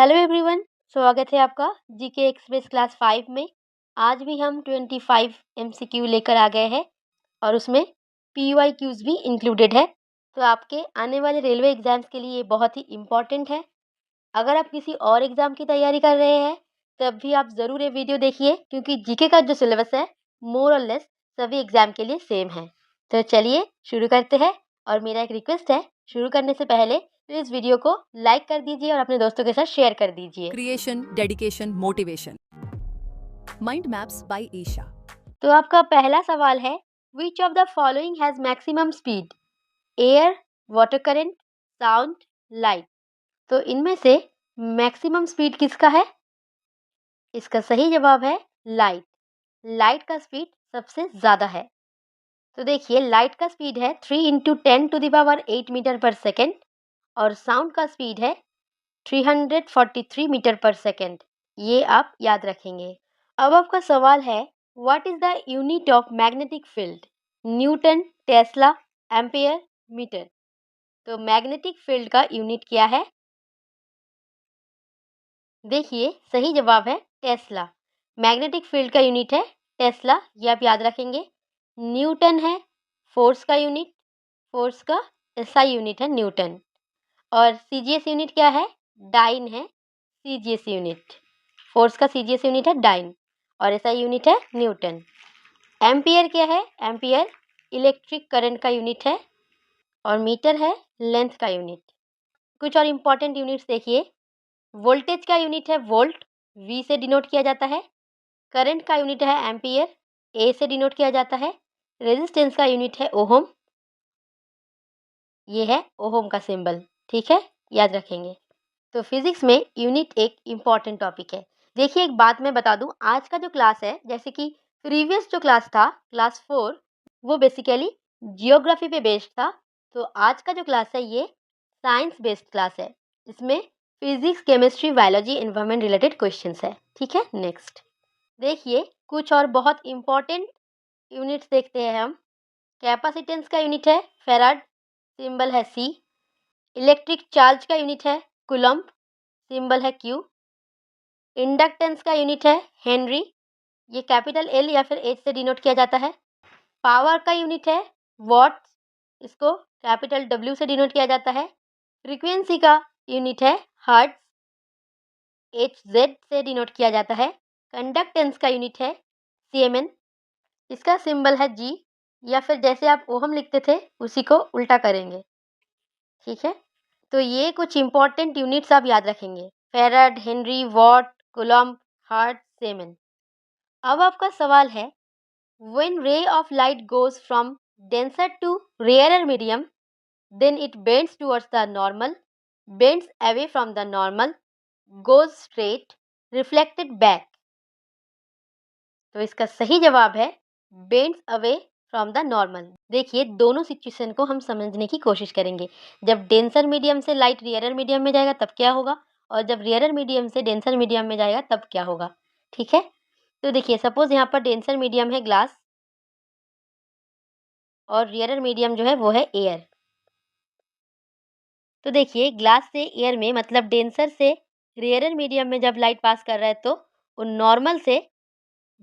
Hello everyone, स्वागत है आपका जीके एक्सप्रेस क्लास 5 में। आज भी हम 25 एमसीक्यू लेकर आ गए हैं और उसमें पीवाईक्यूज भी इंक्लूडेड है। तो आपके आने वाले रेलवे एग्जाम्स के लिए ये बहुत ही इम्पॉर्टेंट है। अगर आप किसी और एग्ज़ाम की तैयारी कर रहे हैं तब भी आप ज़रूर ये वीडियो देखिए, क्योंकि जीके का जो सिलेबस है मोर और लेस सभी एग्ज़ाम के लिए सेम है। तो चलिए शुरू करते हैं। और मेरा एक रिक्वेस्ट है, शुरू करने से पहले प्लीज़ वीडियो को लाइक कर दीजिए और अपने दोस्तों के साथ शेयर कर दीजिए। Creation, dedication, motivation. Mind Maps by Isha. तो आपका पहला सवाल है, which of the following has maximum speed? Air, water current, sound, light. तो इनमें से मैक्सिमम स्पीड किसका है? इसका सही जवाब है लाइट। लाइट का स्पीड सबसे ज़्यादा है। तो देखिए, लाइट का स्पीड है 3 इंटू 10⁸ मीटर पर सेकेंड और साउंड का स्पीड है 343 मीटर पर सेकेंड। ये आप याद रखेंगे। अब आपका सवाल है, what is the unit of magnetic field? Newton, tesla, ampere, metre. तो मैग्नेटिक फील्ड का यूनिट क्या है? देखिए, सही जवाब है टेस्ला। मैग्नेटिक फील्ड का यूनिट है टेस्ला, ये आप याद रखेंगे। न्यूटन है फोर्स का यूनिट, फोर्स का एसआई यूनिट है न्यूटन। और सीजीएस यूनिट क्या है? डाइन है सीजीएस यूनिट। फोर्स का सीजीएस यूनिट है डाइन और एसआई यूनिट है न्यूटन। एम्पियर क्या है? एम्पियर इलेक्ट्रिक करंट का यूनिट है और मीटर है लेंथ का यूनिट। कुछ और इम्पॉर्टेंट यूनिट्स देखिए। वोल्टेज का यूनिट है वोल्ट, वी से डिनोट किया जाता है। करंट का यूनिट है एम्पियर, ए से डिनोट किया जाता है। रेजिस्टेंस का यूनिट है ओहम, ये है ओहम का सिंबल। ठीक है, याद रखेंगे। तो फिजिक्स में यूनिट एक इम्पॉर्टेंट टॉपिक है। देखिए, एक बात मैं बता दूं, आज का जो क्लास है, जैसे कि प्रीवियस जो क्लास था क्लास 4, वो बेसिकली जियोग्राफी पे बेस्ड था। तो आज का जो क्लास है ये साइंस बेस्ड क्लास है। इसमें physics, chemistry, biology, environment related questions है। ठीक है, नेक्स्ट देखिए, कुछ और बहुत इम्पॉर्टेंट यूनिट्स देखते हैं हम। कैपेसिटेंस का यूनिट है फेराड, सिंबल है सी। इलेक्ट्रिक चार्ज का यूनिट है कूलम्ब, सिंबल है क्यू। इंडक्टेंस का यूनिट है हेनरी, ये कैपिटल एल या फिर एच से डिनोट किया जाता है। पावर का यूनिट है वॉट्स, इसको कैपिटल डब्ल्यू से डिनोट किया जाता है। फ्रीक्वेंसी का यूनिट है हर्ट्ज, एच जेड से डिनोट किया जाता है। कंडक्टेंस का यूनिट है सीएमएन, इसका सिंबल है जी, या फिर जैसे आप ओहम लिखते थे उसी को उल्टा करेंगे। ठीक है, तो ये कुछ इंपॉर्टेंट यूनिट्स आप याद रखेंगे, farad, henry, watt, coulomb, hertz, siemens. अब आपका सवाल है, when ray of light goes from denser to rarer medium then it bends towards the normal, bends away from the normal, goes straight, reflected back. तो इसका सही जवाब है bends away from the normal. देखिए, दोनों सिचुएशन को हम समझने की कोशिश करेंगे। जब डेंसर मीडियम से लाइट रेयरर मीडियम में जाएगा तब क्या होगा, और जब रेयरर मीडियम से डेंसर मीडियम में जाएगा तब क्या होगा। ठीक है, तो देखिए, सपोज यहाँ पर डेंसर मीडियम है ग्लास और रेयरर मीडियम जो है वो है एयर। तो देखिए, ग्लास से एयर में मतलब डेंसर से रेयरर मीडियम में जब लाइट पास कर रहा है तो वो नॉर्मल से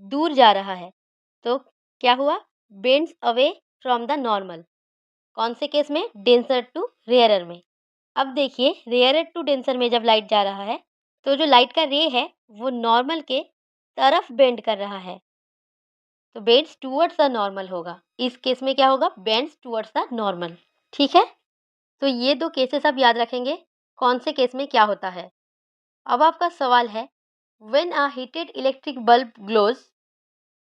दूर जा रहा है। तो क्या हुआ? Bends away from the normal. कौन से केस में? डेंसर टू रेयरर में। अब देखिए, रेयरर टू डेंसर में जब लाइट जा रहा है तो जो लाइट का रे है वो नॉर्मल के तरफ बेंड कर रहा है, तो बेंड्स टूवर्ड्स द नॉर्मल होगा। इस केस में क्या होगा? Bends towards the normal. ठीक है, तो ये दो केसेस आप याद रखेंगे, कौन से केस में क्या होता है। अब आपका सवाल है, when a heated electric bulb glows,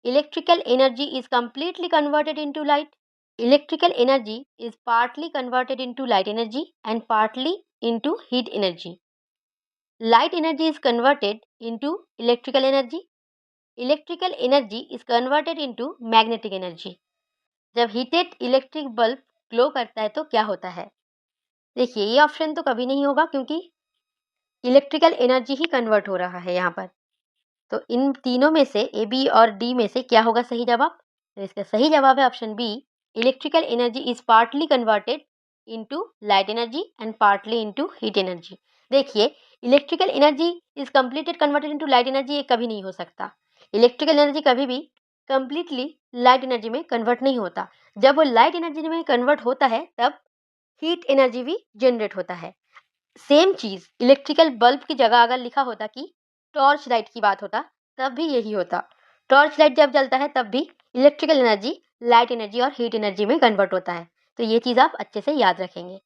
electrical energy is completely converted into light. Electrical energy is partly converted into light energy and partly into heat energy. Light energy is converted into electrical energy. Electrical energy is converted into magnetic energy. जब heated electric bulb glow करता है तो क्या होता है? देखिए, ये option तो कभी नहीं होगा क्योंकि इलेक्ट्रिकल एनर्जी ही कन्वर्ट हो रहा है यहाँ पर। तो इन तीनों में से ए, बी और डी में से क्या होगा सही जवाब? तो इसका सही जवाब है option B, electrical energy is partly converted into light energy and partly into heat energy. देखिए, electrical energy is completed converted into light energy, ये कभी नहीं हो सकता। इलेक्ट्रिकल एनर्जी कभी भी कंप्लीटली लाइट एनर्जी में कन्वर्ट नहीं होता। जब वो लाइट एनर्जी में कन्वर्ट होता है तब हीट एनर्जी भी जनरेट होता है। सेम चीज इलेक्ट्रिकल बल्ब की जगह अगर लिखा होता कि टॉर्च लाइट की बात होता तब भी यही होता। टॉर्च लाइट जब जलता है तब भी इलेक्ट्रिकल एनर्जी लाइट एनर्जी और हीट एनर्जी में कन्वर्ट होता है। तो ये चीज आप अच्छे से याद रखेंगे।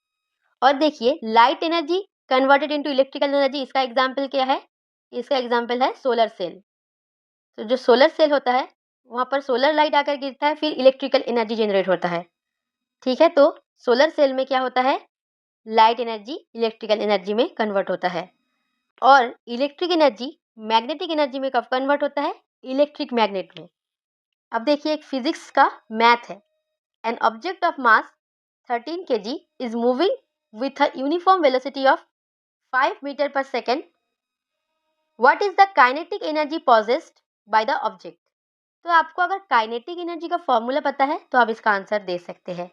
और देखिए light energy converted into electrical energy, इसका एग्जाम्पल क्या है? इसका एग्जाम्पल है सोलर सेल। तो जो सोलर सेल होता है वहां पर सोलर लाइट आकर गिरता है, फिर इलेक्ट्रिकल एनर्जी जनरेट होता है। ठीक है, तो सोलर सेल में क्या होता है? लाइट एनर्जी इलेक्ट्रिकल एनर्जी में कन्वर्ट होता है। और इलेक्ट्रिक एनर्जी मैग्नेटिक एनर्जी में कब कन्वर्ट होता है? इलेक्ट्रिक मैग्नेट में। अब देखिए एक फिजिक्स का मैथ है। An object of mass 13 kg is moving with a uniform velocity of 5 meter per second. What is the kinetic energy possessed by the object? तो आपको अगर काइनेटिक एनर्जी का फॉर्मूला पता है तो आप इसका आंसर दे सकते हैं।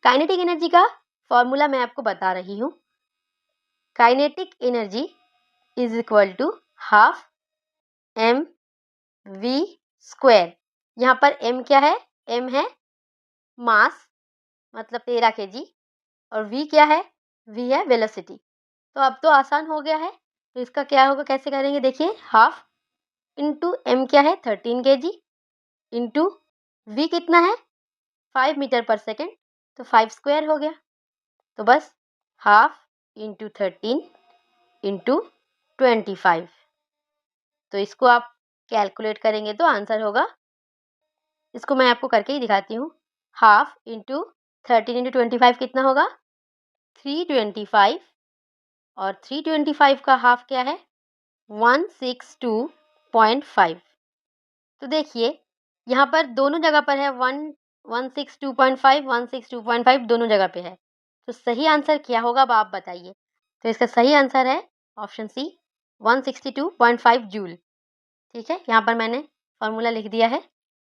काइनेटिक एनर्जी का फॉर्मूला मैं आपको बता रही हूँ। Kinetic energy is equal to half M V square. यहाँ पर m क्या है? m है मास, मतलब 13 kg, और v क्या है? v है वेलोसिटी। तो अब तो आसान हो गया है। तो इसका क्या होगा, कैसे करेंगे? देखिए हाफ इंटू m क्या है? 13 kg इंटू v कितना है? 5 मीटर पर सेकेंड, तो 5 स्क्वायर हो गया। तो बस हाफ इंटू 13 इंटू 25। तो इसको आप कैलकुलेट करेंगे तो आंसर होगा, इसको मैं आपको करके ही दिखाती हूँ। हाफ इंटू 13 इंटू 25 कितना होगा? 325, और 325 का हाफ क्या है? 162.5। तो देखिए यहाँ पर दोनों जगह पर है 162.5, 162.5 दोनों जगह पे है। तो सही आंसर क्या होगा अब आप बताइए। तो इसका सही आंसर है ऑप्शन सी 162.5 जूल। ठीक है, यहाँ पर मैंने फॉर्मूला लिख दिया है।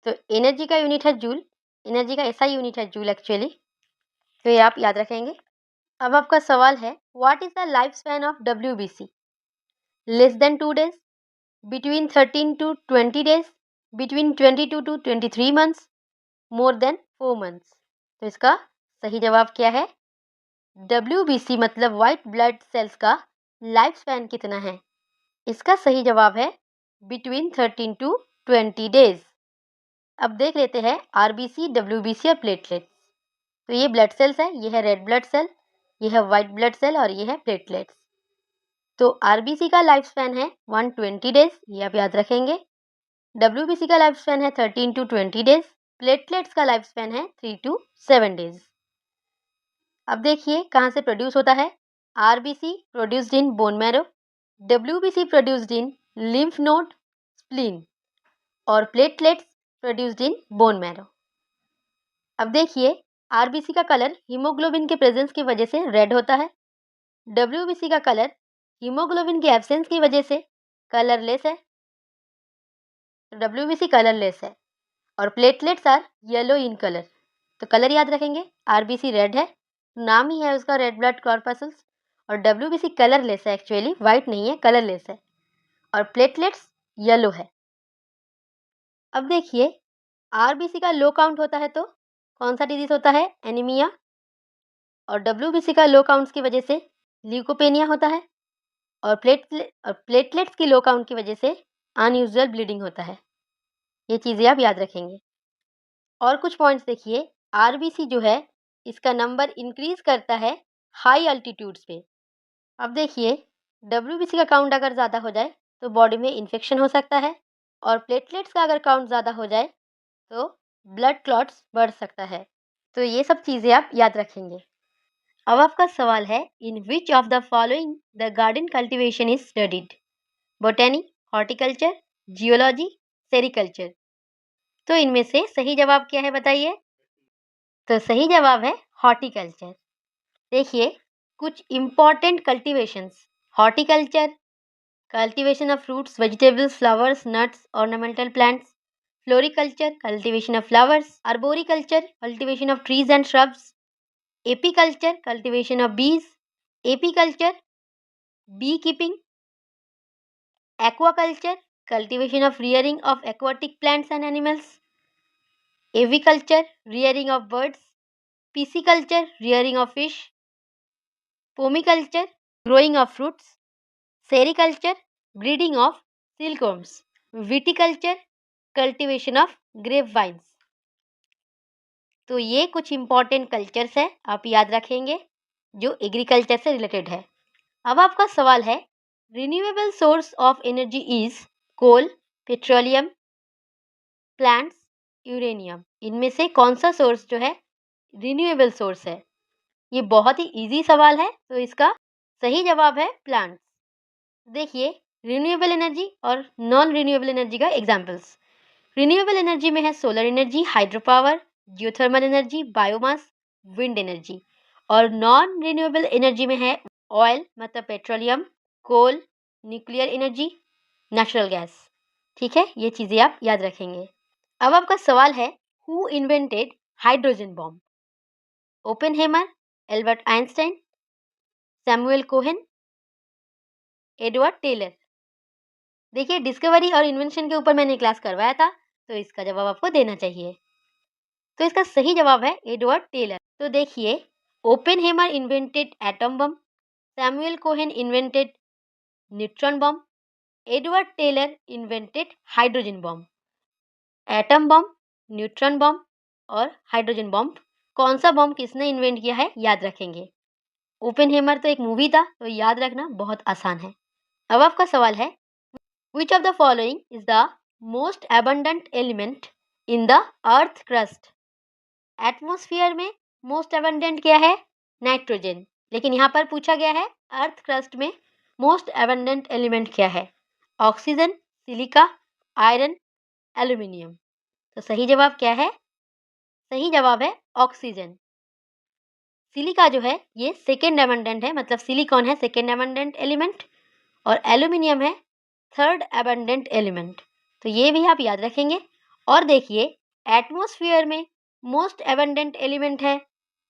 तो एनर्जी का यूनिट है जूल, एनर्जी का ऐसा यूनिट है जूल एक्चुअली। तो ये आप याद रखेंगे। अब आपका सवाल है what is the life span of WBC? Less than 2 days, between 13 to 20 days, between 22 to 23 months, more than 4 months. तो इसका सही जवाब क्या है? WBC मतलब वाइट ब्लड सेल्स का लाइफ स्पैन कितना है? इसका सही जवाब है बिटवीन 13 टू 20 डेज। अब देख लेते हैं RBC, WBC और प्लेटलेट्स। तो ये ब्लड सेल्स है, ये है रेड ब्लड सेल, ये है वाइट ब्लड सेल और ये है प्लेटलेट्स। तो RBC का लाइफ स्पैन है 120 डेज, ये आप याद रखेंगे। WBC का लाइफ स्पैन है 13 टू 20 डेज, प्लेटलेट्स का लाइफ स्पैन है 3 टू 7 डेज। अब देखिए कहाँ से प्रोड्यूस होता है। RBC produced in bone marrow, WBC produced in lymph node, spleen, और platelets produced in bone marrow. अब देखिए RBC का कलर हीमोग्लोबिन के प्रेजेंस की वजह से रेड होता है, WBC का कलर हीमोग्लोबिन के एब्सेंस की वजह से कलरलेस है। WBC कलरलेस है और platelets are yellow in colour. तो कलर याद रखेंगे, RBC रेड है, नाम ही है उसका रेड ब्लड कॉर्पसल्स, और WBC कलरलेस है, एक्चुअली वाइट नहीं है, कलरलेस है, और प्लेटलेट्स येलो है। अब देखिए RBC का लो काउंट होता है तो कौन सा डिजीज होता है? एनीमिया। और WBC का लो काउंट्स की वजह से ल्यूकोपेनिया होता है, और प्लेटलेट्स की लो काउंट की वजह से अनयूजुअल ब्लीडिंग होता है। ये चीज़ें आप याद रखेंगे। और कुछ पॉइंट्स देखिए, RBC जो है इसका नंबर इंक्रीज करता है हाई अल्टीट्यूड्स पे। अब देखिए WBC का काउंट अगर ज़्यादा हो जाए तो बॉडी में इन्फेक्शन हो सकता है, और प्लेटलेट्स का अगर काउंट ज़्यादा हो जाए तो ब्लड क्लॉट्स बढ़ सकता है। तो ये सब चीज़ें आप याद रखेंगे। अब आपका सवाल है in which of the following the garden cultivation is studied? Botany, horticulture, geology, sericulture. तो इनमें से सही जवाब क्या है बताइए। तो सही जवाब है हॉर्टिकल्चर। देखिए कुछ important cultivations. Horticulture, cultivation of fruits, vegetables, flowers, nuts, ornamental plants. Floriculture, cultivation of flowers. Arboriculture, cultivation of trees and shrubs. Apiculture, cultivation of bees. Apiculture, beekeeping, aquaculture, cultivation of rearing of aquatic plants and animals; aviculture, rearing of birds; pisciculture, rearing of fish; pomiculture, growing of fruits; sericulture, breeding of silkworms; viticulture, cultivation of grapevines। तो ये कुछ important cultures है, आप याद रखेंगे, जो agriculture से related है। अब आपका सवाल है, renewable source of energy is coal, petroleum, plants, uranium. इनमें से कौन सा सोर्स जो है रिन्यूएबल सोर्स है? ये बहुत ही इजी सवाल है, तो इसका सही जवाब है प्लांट्स। देखिए, रिन्यूएबल एनर्जी और नॉन रिन्यूएबल एनर्जी का एग्जांपल्स। रिन्यूएबल एनर्जी में है solar energy, hydro power, geothermal energy, biomass, wind energy. और नॉन रिन्यूएबल एनर्जी में है ऑयल मतलब पेट्रोलियम, कोल, न्यूक्लियर एनर्जी, नेचुरल गैस। ठीक है, ये चीजें आप याद रखेंगे। अब आपका सवाल है, who invented hydrogen bomb? Oppenheimer, Albert Einstein, Samuel Cohen, Edward Teller. देखिए, डिस्कवरी और इन्वेंशन के ऊपर मैंने क्लास करवाया था, तो इसका जवाब आपको देना चाहिए। तो इसका सही जवाब है एडवर्ड टेलर। तो देखिए, Oppenheimer invented atom bomb, Samuel Cohen invented neutron bomb, Edward Teller invented hydrogen bomb. Atom bomb, neutron bomb और हाइड्रोजन बम, कौन सा बम किसने इन्वेंट किया है याद रखेंगे। ओपेनहेमर तो एक मूवी था, तो याद रखना बहुत आसान है। अब आपका सवाल है, which of the following is the most abundant element in the earth crust? Atmosphere में मोस्ट एबंडेंट क्या है? नाइट्रोजन। लेकिन यहाँ पर पूछा गया है अर्थ क्रस्ट में मोस्ट एबंडेंट एलिमेंट क्या है? Oxygen, silica, iron, aluminium. तो सही जवाब क्या है? सही जवाब है ऑक्सीजन। सिलिका जो है ये सेकेंड एबंडेंट है, मतलब सिलिकॉन है सेकेंड एबंडेंट एलिमेंट और एल्यूमिनियम है थर्ड एबंडेंट एलिमेंट। तो ये भी आप याद रखेंगे। और देखिए, एटमॉस्फेयर में मोस्ट एबंडेंट एलिमेंट है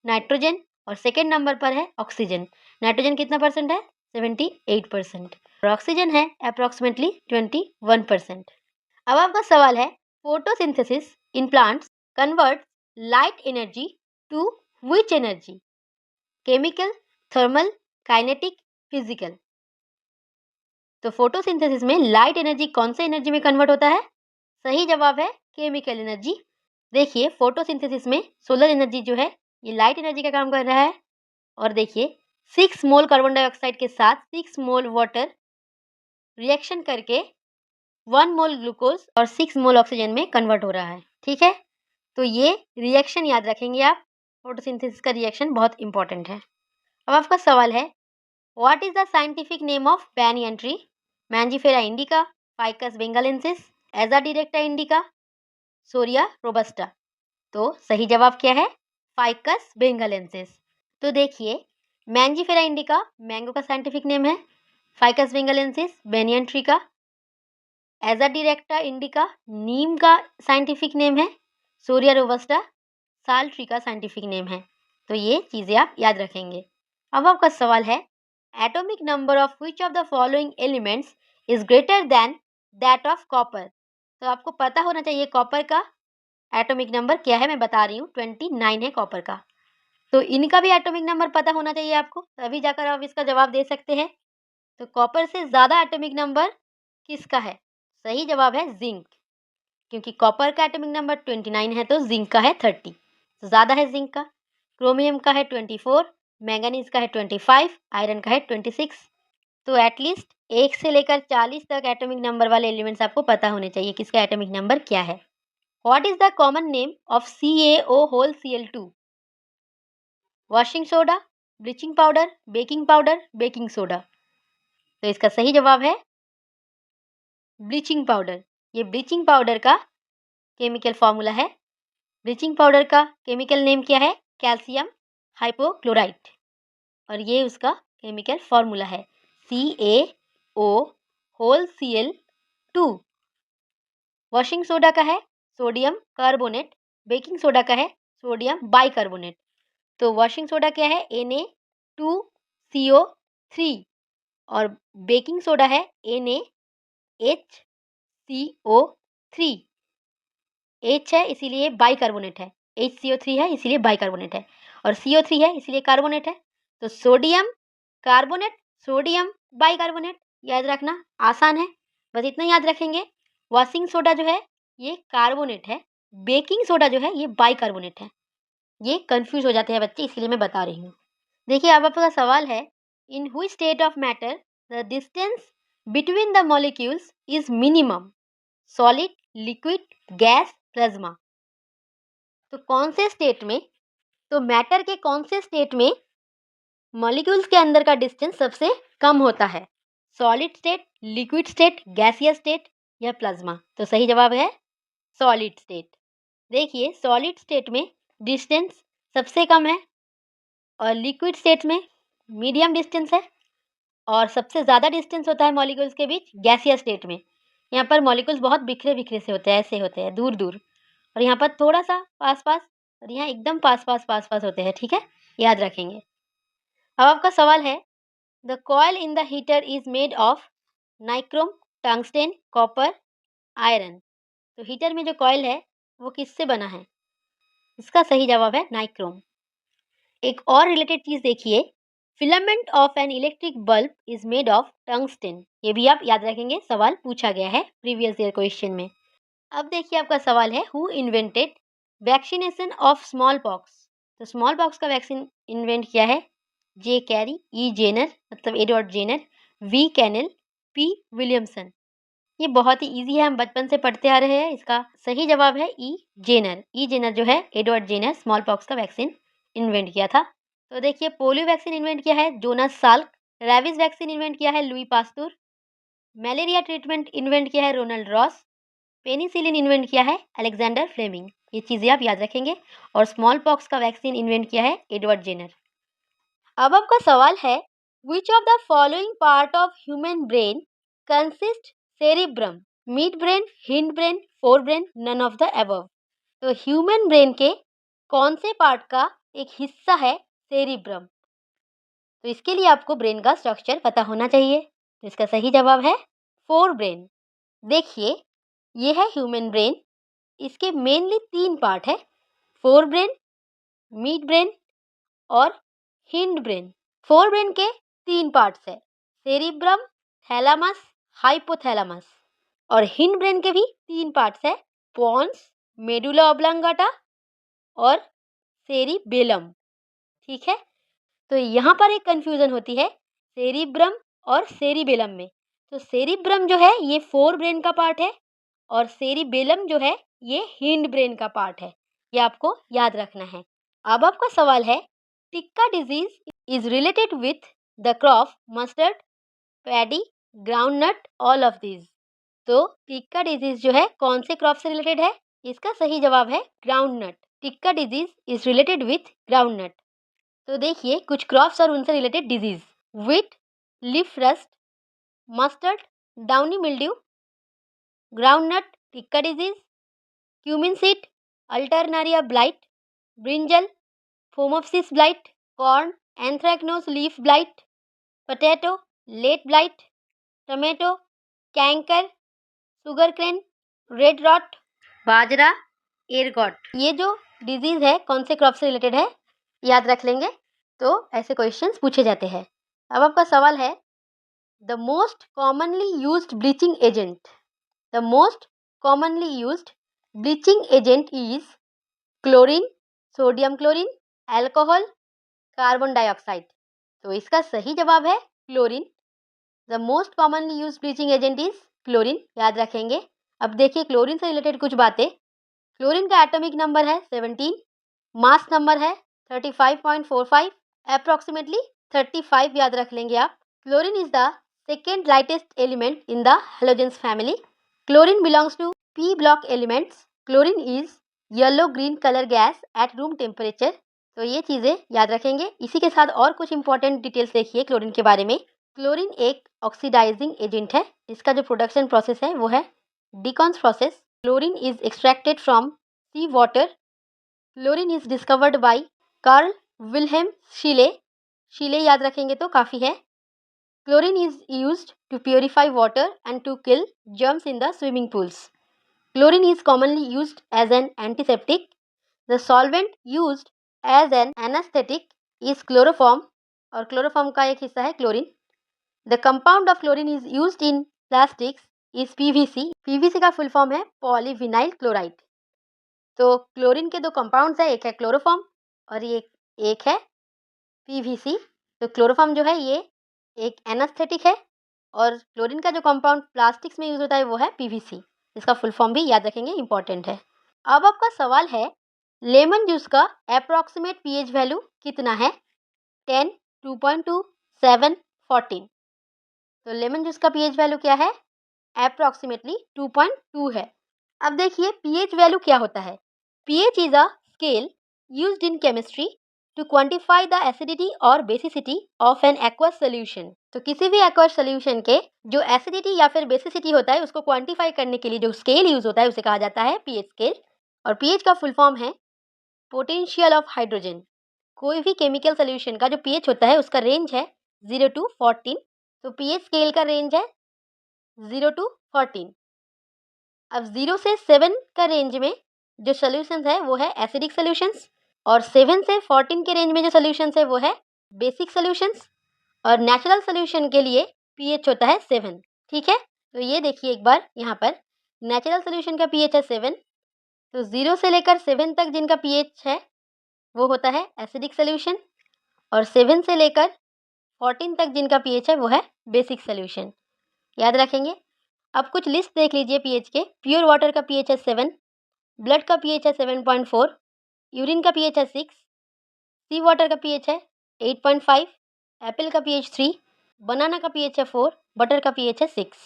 नाइट्रोजन और सेकेंड नंबर पर है ऑक्सीजन। नाइट्रोजन कितना परसेंट है? 78%। और ऑक्सीजन है अप्रोक्सीमेटली 21%। अब आपका सवाल है, photosynthesis in plants convert light energy to which energy? Chemical, thermal, kinetic, physical. तो फोटोसिंथेसिस में लाइट एनर्जी कौन से एनर्जी में कन्वर्ट होता है? सही जवाब है केमिकल एनर्जी। देखिए, फोटोसिंथेसिस में सोलर एनर्जी जो है ये लाइट एनर्जी का काम कर रहा है। और देखिए, 6 मोल कार्बन डाइऑक्साइड के साथ 6 मोल वाटर रिएक्शन करके 1 मोल ग्लूकोज और 6 मोल ऑक्सीजन में कन्वर्ट हो रहा है। ठीक है, तो ये रिएक्शन याद रखेंगे आप। फोटोसिंथेसिस का रिएक्शन बहुत इंपॉर्टेंट है। अब आपका सवाल है, what is the scientific name of banyan tree? Mangifera indica, ficus benghalensis, एजा डायरेक्टा इंडिका, सोरिया रोबस्टा। तो सही जवाब क्या है? Ficus benghalensis. तो देखिए, मैंजीफेरा इंडिका मैंगो का साइंटिफिक नेम है, फाइकस बेंगालेंसिस बेनियन ट्री का, एजा डायरेक्टा इंडिका नीम का साइंटिफिक नेम है, सोरिया रोबस्टा साल ट्री का साइंटिफिक नेम है। तो ये चीजें आप याद रखेंगे। अब आपका सवाल है, atomic number of which of the following elements is greater than that of copper? तो आपको पता होना चाहिए कॉपर का एटॉमिक नंबर क्या है। मैं बता रही हूँ 29 है कॉपर का। तो इनका भी एटॉमिक नंबर पता होना चाहिए आपको, तभी जाकर आप इसका जवाब दे सकते हैं। तो कॉपर से ज़्यादा एटॉमिक नंबर किसका है? सही जवाब है जिंक, क्योंकि कॉपर का एटॉमिक नंबर 29 है तो जिंक का है 30, तो ज़्यादा है जिंक का। क्रोमियम का है 24, मैंगनीज का है 25, आयरन का है 26। तो एटलीस्ट 1 से लेकर 40 तक एटॉमिक नंबर वाले एलिमेंट्स आपको पता होने चाहिए किसका एटॉमिक नंबर क्या है। What is the common name of CaO whole Cl2? Washing soda, bleaching powder, baking powder, baking soda. तो इसका सही जवाब है ब्लीचिंग पाउडर। ये ब्लीचिंग पाउडर का केमिकल फॉर्मूला है। ब्लीचिंग पाउडर का केमिकल नेम क्या है? Calcium hypochlorite. और ये उसका केमिकल फॉर्मूला है CaO whole Cl2। Washing soda का है सोडियम कार्बोनेट, बेकिंग सोडा का है सोडियम बाइकार्बोनेट। तो वॉशिंग सोडा क्या है? Na2CO3 और बेकिंग सोडा है HCO3। H है इसीलिए बाइकार्बोनेट है, HCO3 है इसीलिए बाइकार्बोनेट है, और CO3 है इसीलिए कार्बोनेट है। तो सोडियम कार्बोनेट, सोडियम बाइकार्बोनेट, याद रखना आसान है, बस इतना याद रखेंगे। वॉशिंग सोडा जो है ये कार्बोनेट है, बेकिंग सोडा जो है ये बाइकार्बोनेट है। ये कंफ्यूज हो जाते हैं बच्चे, इसलिए मैं बता रही हूँ। देखिए अब आपका सवाल है, in which state of matter the distance between the molecules is minimum, solid, liquid, gas, plasma. तो कौन से स्टेट में, तो मैटर के कौन से स्टेट में मॉलिक्यूल्स के अंदर का डिस्टेंस सबसे कम होता है, solid state, liquid state, gaseous state या प्लाज्मा। तो सही जवाब है सॉलिड स्टेट। देखिए सॉलिड स्टेट में डिस्टेंस सबसे कम है, और लिक्विड स्टेट में मीडियम डिस्टेंस है, और सबसे ज़्यादा डिस्टेंस होता है मॉलिक्यूल्स के बीच गैसियस स्टेट में। यहाँ पर मॉलिक्यूल्स बहुत बिखरे बिखरे से होते हैं, ऐसे होते हैं दूर दूर, और यहाँ पर थोड़ा सा पास पास, और यहाँ एकदम पास पास होते हैं, ठीक है, याद रखेंगे। अब आपका सवाल है, the coil in the heater is made of nichrome, टंगस्टेन, copper, iron. तो हीटर में जो कॉइल है वो किससे बना है, इसका सही जवाब है नाइक्रोम। एक और रिलेटेड चीज देखिए, filament of an electric bulb is made of टंगस्टेन। ये भी आप याद रखेंगे, सवाल पूछा गया है प्रीवियस ईयर क्वेश्चन में। अब देखिए आपका सवाल है, who invented vaccination of small pox. तो स्मॉल पॉक्स का वैक्सीन इन्वेंट किया है जे कैरी, ई जेनर मतलब Edward Jenner, V Canal, P Williamson. ये बहुत ही इजी है, हम बचपन से पढ़ते आ रहे हैं। इसका सही जवाब है ई जेनर। ई जेनर जो है एडवर्ड जेनर स्मॉल पॉक्स का वैक्सीन इन्वेंट किया था। तो देखिए पोलियो वैक्सीन इन्वेंट किया है Jonas Salk, rabies vaccine invent किया है Louis Pasteur, malaria treatment invent किया है रोनाल्ड रॉस, पेनिसिलिन इन्वेंट किया है अलेक्जेंडर फ्लेमिंग। ये चीज़ें आप याद रखेंगे। और स्मॉल पॉक्स का वैक्सीन इन्वेंट किया है एडवर्ड जेनर। अब आपका सवाल है, which of the following part of human brain consist cerebrum, mid brain, hind brain, fore brain, none of the above. तो ह्यूमन ब्रेन के कौन से पार्ट का एक हिस्सा है सेरिब्रम। तो इसके लिए आपको ब्रेन का स्ट्रक्चर पता होना चाहिए। तो इसका सही जवाब है फोर ब्रेन। देखिए ये है ह्यूमन ब्रेन, इसके मेनली तीन पार्ट है, फोर ब्रेन, मिड ब्रेन और हिंड ब्रेन। फोर ब्रेन के तीन पार्ट्स है, सेरिब्रम, थैलामस, हाइपोथैलामस। और हिंड ब्रेन के भी तीन पार्ट्स है, पोन्स, मेडुला ऑब्लांगाटा और सेरिबेलम। ठीक है, तो यहाँ पर एक कंफ्यूजन होती है सेरिब्रम और सेरिबेलम में। तो सेरिब्रम जो है ये फोर ब्रेन का पार्ट है, और सेरिबेलम जो है ये हिंड ब्रेन का पार्ट है। ये आपको याद रखना है। अब आपका सवाल है, tikka disease is related with the crop mustard, paddy, groundnut, all of these. तो टिक्का डिजीज जो है कौन से क्रॉप से रिलेटेड है, इसका सही जवाब है groundnut. Tikka disease is related with groundnut. तो देखिए कुछ क्रॉप्स और उनसे related disease, wheat, leaf rust, mustard, downy mildew, groundnut tikka disease, cumin seed, Alternaria blight, brinjal, Phomopsis blight, corn, anthracnose leaf blight, potato, late blight, tomato, canker, sugarcane, red rot, bajra, ergot. ये जो disease है कौन से crop से related है, याद रख लेंगे, तो ऐसे क्वेश्चंस पूछे जाते हैं। अब आपका सवाल है, the most commonly used bleaching agent. The most commonly used bleaching agent is chlorine, sodium chlorine, alcohol, carbon dioxide. तो इसका सही जवाब है chlorine. The most commonly used bleaching agent is chlorine, याद रखेंगे। अब देखिए क्लोरीन से रिलेटेड कुछ बातें। क्लोरीन का एटॉमिक नंबर है 17, मास नंबर है 35.45, अप्रोक्सीमेटली 35 याद रख लेंगे आप। Chlorine is the second lightest element in the halogens family. Chlorine belongs to P block elements. Chlorine is yellow green colour gas at room temperature. तो ये चीज़ें याद रखेंगे। इसी के साथ और कुछ इंपॉर्टेंट डिटेल्स देखिए क्लोरीन के बारे में। क्लोरीन एक ऑक्सीडाइजिंग एजेंट है, इसका जो प्रोडक्शन प्रोसेस है वो है Deacon's process. Chlorine is extracted from sea water. Chlorine is discovered by Carl Wilhelm Scheele. Scheele याद रखेंगे तो काफ़ी है। Chlorine is used to purify water and to kill germs in the swimming pools. Chlorine is commonly used as an antiseptic. The solvent used as an anesthetic is chloroform, और chloroform का एक हिस्सा है chlorine. The compound of chlorine is used in plastics is PVC. PVC का full form है polyvinyl chloride. तो chlorine के दो कंपाउंड्स है, एक है क्लोरोफॉर्म और ये एक है PVC. तो क्लोरोफॉर्म जो है ये एक एनास्थेटिक है और क्लोरीन का जो कंपाउंड प्लास्टिक्स में यूज होता है वो है PVC. इसका फुल फॉर्म भी याद रखेंगे, इंपॉर्टेंट है. अब आपका सवाल है लेमन जूस का अप्रॉक्सीमेट pH वैल्यू कितना है? 10, 2.2, 7, 14. तो लेमन जूस का pH वैल्यू क्या है? अप्रॉक्सीमेटली 2.2 है. अब देखिए pH वैल्यू क्या होता है. pH is a scale used in chemistry to quantify the acidity और basicity of an aqueous solution. तो किसी भी एक्वस सोल्यूशन के जो एसिडिटी या फिर बेसिसिटी होता है उसको क्वांटिफाई करने के लिए जो स्केल यूज होता है उसे कहा जाता है pH स्केल. और pH का फुल फॉर्म है पोटेंशियल ऑफ हाइड्रोजन. कोई भी केमिकल सोल्यूशन का जो pH होता है उसका रेंज है 0 to 14. तो pH स्केल का रेंज है 0 to 14. अब 0 से 7 का रेंज में जो सोल्यूशंस है वो है एसिडिक सोल्यूशंस और 7 से 14 के रेंज में जो सोल्यूशंस है वो है बेसिक सोल्यूशंस. और नेचुरल सोल्यूशन के लिए pH होता है 7. ठीक है, तो ये देखिए एक बार यहाँ पर नेचुरल सोल्यूशन का pH है 7. तो 0 से लेकर 7 तक जिनका pH है वो होता है एसिडिक सोल्यूशन और 7 से लेकर 14 तक जिनका pH है वो है बेसिक सोल्यूशन. याद रखेंगे. अब कुछ लिस्ट देख लीजिए pH के. प्योर वाटर का pH है 7, ब्लड का pH है 7.4, यूरिन का pH है 6, सी वाटर का pH है 8.5, एप्पल का pH 3, बनाना का pH है 4, बटर का pH है 6.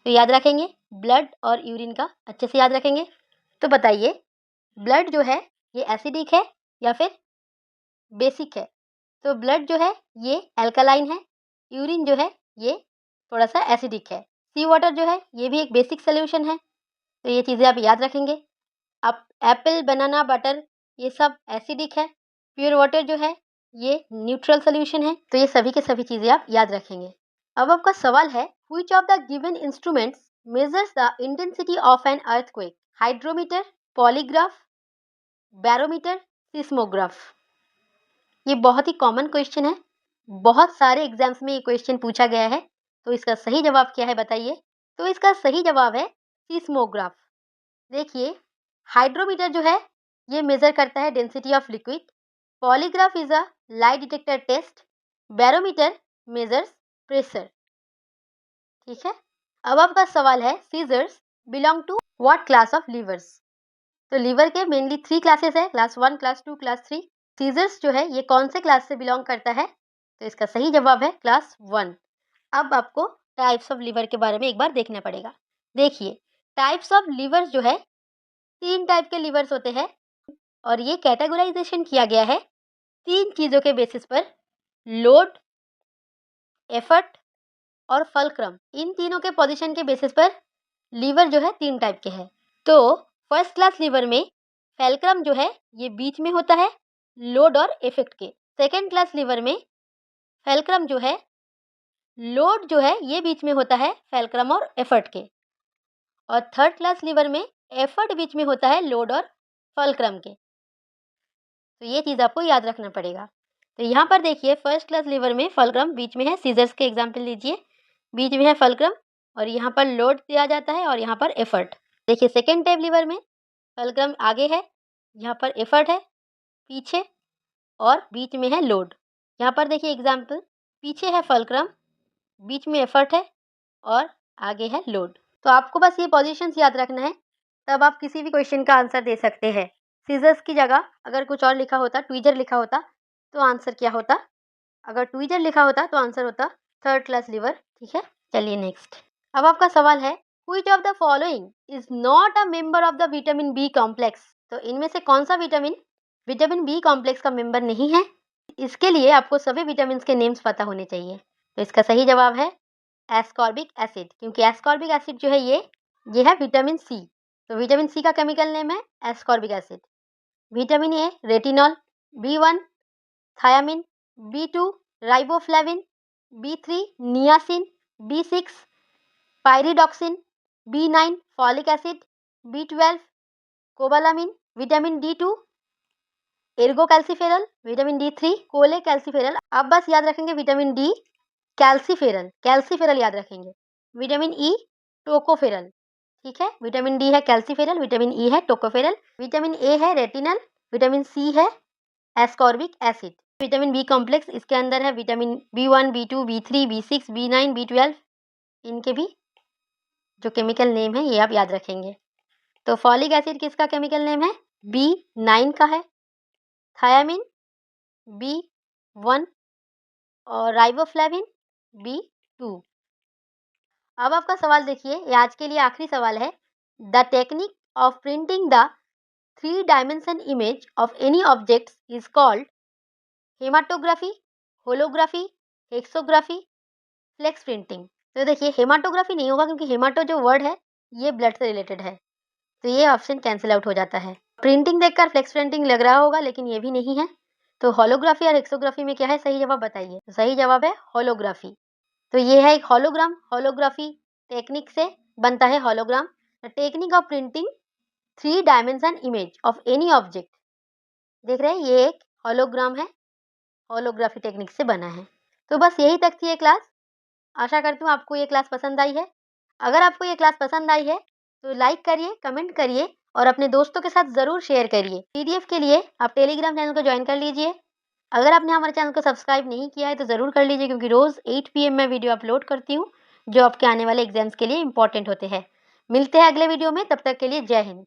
तो याद रखेंगे ब्लड और यूरिन का अच्छे से याद रखेंगे. तो बताइए ब्लड जो है ये एसिडिक है या फिर बेसिक है? तो ब्लड जो है ये एल्कलाइन है, यूरिन जो है ये थोड़ा सा एसिडिक है, सी वाटर जो है ये भी एक बेसिक सोल्यूशन है. तो ये चीज़ें आप याद रखेंगे. अब एप्पल, बनाना, बटर ये सब एसिडिक है, प्योर वाटर जो है ये न्यूट्रल सोल्यूशन है. तो ये सभी के सभी चीज़ें आप याद रखेंगे. अब आपका सवाल है which of the given instruments measures the intensity of an earthquake? Hydrometer, polygraph, barometer, seismograph. ये बहुत ही कॉमन क्वेश्चन है, बहुत सारे एग्जाम्स में ये क्वेश्चन पूछा गया है. तो इसका सही जवाब क्या है बताइए? तो इसका सही जवाब है सिस्मोग्राफ. देखिए हाइड्रोमीटर जो है ये मेजर करता है density of liquid, polygraph is a lie detector test, barometer measures pressure. ठीक है. अब आपका सवाल है scissors belong to what class of levers? तो लीवर के मेनली 3 क्लासेस है, क्लास 1, क्लास 2, क्लास 3. सीजर्स जो है ये कौन से क्लास से बिलोंग करता है? तो इसका सही जवाब है क्लास 1. अब आपको टाइप्स ऑफ लीवर के बारे में एक बार देखना पड़ेगा. देखिए टाइप्स ऑफ लीवर्स जो है 3 टाइप के लीवर्स होते हैं और ये कैटेगराइजेशन किया गया है 3 चीज़ों के बेसिस पर, लोड, एफर्ट और फल्क्रम. इन तीनों के पोजीशन के बेसिस पर लीवर जो है 3 टाइप के हैं. तो फर्स्ट क्लास लीवर में फल्क्रम जो है ये बीच में होता है लोड और इफेक्ट के. सेकेंड क्लास लीवर में फल्क्रम जो है लोड जो है ये बीच में होता है फल्क्रम और एफर्ट के. और थर्ड क्लास लीवर में एफर्ट बीच में होता है लोड और फल्क्रम के. तो ये चीज़ आपको याद रखना पड़ेगा. तो यहाँ पर देखिए फर्स्ट क्लास लीवर में फल्क्रम बीच में है, सीजर्स के एग्जाम्पल लीजिए, बीच में है फल्क्रम और यहाँ पर लोड दिया जाता है और यहाँ पर एफर्ट. देखिए सेकेंड टाइप लीवर में फल्क्रम आगे है, यहाँ पर एफर्ट है पीछे और बीच में है लोड. यहाँ पर देखिए एग्जाम्पल, पीछे है फल्क्रम, बीच में एफर्ट है और आगे है लोड. तो आपको बस ये पोजीशंस याद रखना है, तब आप किसी भी क्वेश्चन का आंसर दे सकते हैं. सीजर्स की जगह अगर कुछ और लिखा होता, ट्वीजर लिखा होता, तो आंसर क्या होता? अगर ट्वीजर लिखा होता तो आंसर होता थर्ड क्लास लीवर. ठीक है, चलिए नेक्स्ट. अब आपका सवाल है which of the following is not a member of the vitamin B complex? तो इनमें से कौन सा विटामिन विटामिन बी कॉम्प्लेक्स का मेंबर नहीं है? इसके लिए आपको सभी विटामिन के नेम्स पता होने चाहिए. तो इसका सही जवाब है एस्कॉर्बिक एसिड, क्योंकि एस्कॉर्बिक एसिड जो है ये है विटामिन सी. तो विटामिन सी का केमिकल नेम है ascorbic acid. Vitamin A retinol, B1 thiamine, B2 riboflavin, B3 niacin, B6 pyridoxine, B9 folic acid, B12 cobalamin, vitamin D2 ergocalciferol, vitamin D3 cholecalciferol. अब बस याद रखेंगे विटामिन D कैल्सिफेरल, कैल्सिफेरल याद रखेंगे। Vitamin E tocopherol, ठीक है। Vitamin D है calciferol, vitamin E है टोकोफेरल, विटामिन A है रेटिनल, विटामिन C है ascorbic acid. Vitamin B complex इसके अंदर है vitamin B1, B2, B3, B6, B9, B12। इनके भी जो केमिकल नेम है ये आप याद रखेंगे। तो फॉलिक एसिड किसका केमिकल नेम है? B9 का है। थायामिन B1 और राइबोफ्लेविन B2। अब आपका सवाल देखिए, ये आज के लिए आखिरी सवाल है। The technique of printing the 3 dimension image of any object is called hematography, holography, hexography, flex printing. तो देखिए हेमाटोग्राफी नहीं होगा क्योंकि हेमाटो जो वर्ड है ये ब्लड से रिलेटेड है, तो ये ऑप्शन कैंसिल आउट हो जाता है। प्रिंटिंग देखकर फ्लेक्स प्रिंटिंग लग रहा होगा लेकिन ये भी नहीं है। तो होलोग्राफी और हेक्सोग्राफी में क्या है सही जवाब बताइए? तो सही जवाब है होलोग्राफी। तो ये है एक होलोग्राम। होलोग्राफी टेक्निक से बनता है hologram. The technique of printing 3 dimension image of any object. देख रहे हैं ये एक होलोग्राम है, होलोग्राफी टेक्निक से बना है। तो बस यही तक थी ये क्लास। आशा करती हूँ आपको ये क्लास पसंद आई है। अगर आपको ये क्लास पसंद आई है तो लाइक करिए, कमेंट करिए और अपने दोस्तों के साथ ज़रूर शेयर करिए। पीडीएफ के लिए आप टेलीग्राम चैनल को ज्वाइन कर लीजिए। अगर आपने हमारे चैनल को सब्सक्राइब नहीं किया है तो ज़रूर कर लीजिए क्योंकि रोज़ 8 PM मैं वीडियो अपलोड करती हूँ जो आपके आने वाले एग्जाम्स के लिए इंपॉर्टेंट होते हैं। मिलते हैं अगले वीडियो में, तब तक के लिए जय हिंद।